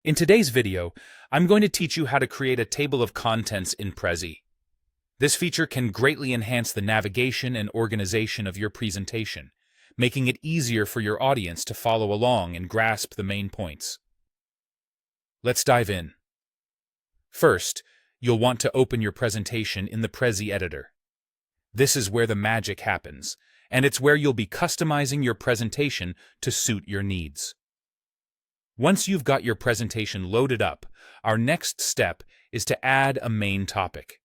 In today's video, I'm going to teach you how to create a table of contents in Prezi. This feature can greatly enhance the navigation and organization of your presentation, making it easier for your audience to follow along and grasp the main points. Let's dive in. First, you'll want to open your presentation in the Prezi editor. This is where the magic happens, and it's where you'll be customizing your presentation to suit your needs. Once you've got your presentation loaded up, our next step is to add a main topic.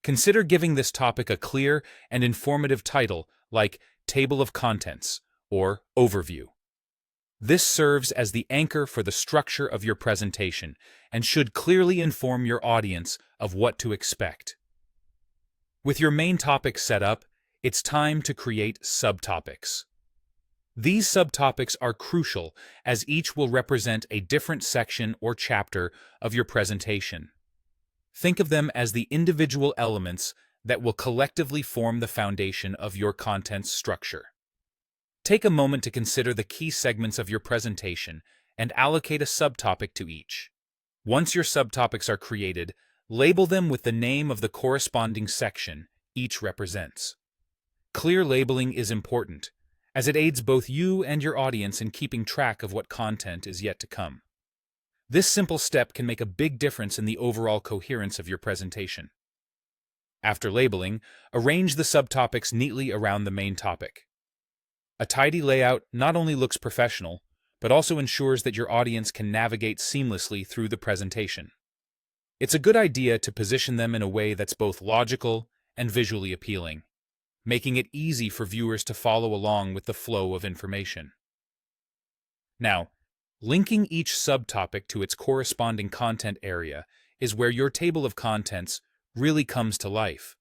Consider giving this topic a clear and informative title like Table of Contents or Overview. This serves as the anchor for the structure of your presentation and should clearly inform your audience of what to expect. With your main topic set up, it's time to create subtopics. These subtopics are crucial as each will represent a different section or chapter of your presentation. Think of them as the individual elements that will collectively form the foundation of your content structure. Take a moment to consider the key segments of your presentation and allocate a subtopic to each. Once your subtopics are created, label them with the name of the corresponding section each represents. Clear labeling is important, as it aids both you and your audience in keeping track of what content is yet to come. This simple step can make a big difference in the overall coherence of your presentation. After labeling, arrange the subtopics neatly around the main topic. A tidy layout not only looks professional, but also ensures that your audience can navigate seamlessly through the presentation. It's a good idea to position them in a way that's both logical and visually appealing, making it easy for viewers to follow along with the flow of information. Now, linking each subtopic to its corresponding content area is where your table of contents really comes to life.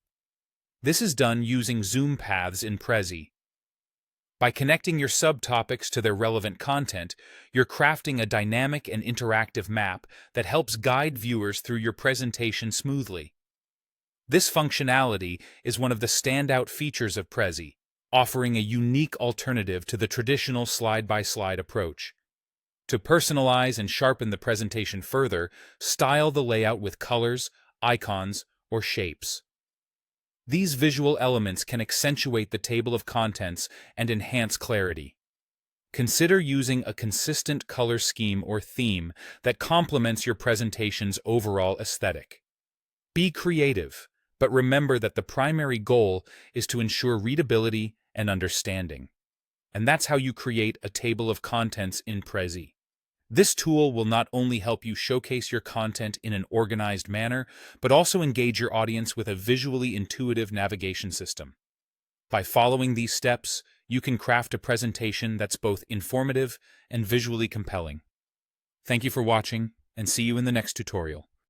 This is done using zoom paths in Prezi. By connecting your subtopics to their relevant content, you're crafting a dynamic and interactive map that helps guide viewers through your presentation smoothly. This functionality is one of the standout features of Prezi, offering a unique alternative to the traditional slide-by-slide approach. To personalize and sharpen the presentation further, style the layout with colors, icons, or shapes. These visual elements can accentuate the table of contents and enhance clarity. Consider using a consistent color scheme or theme that complements your presentation's overall aesthetic. Be creative, but remember that the primary goal is to ensure readability and understanding. And that's how you create a table of contents in Prezi. This tool will not only help you showcase your content in an organized manner, but also engage your audience with a visually intuitive navigation system. By following these steps, you can craft a presentation that's both informative and visually compelling. Thank you for watching, and see you in the next tutorial.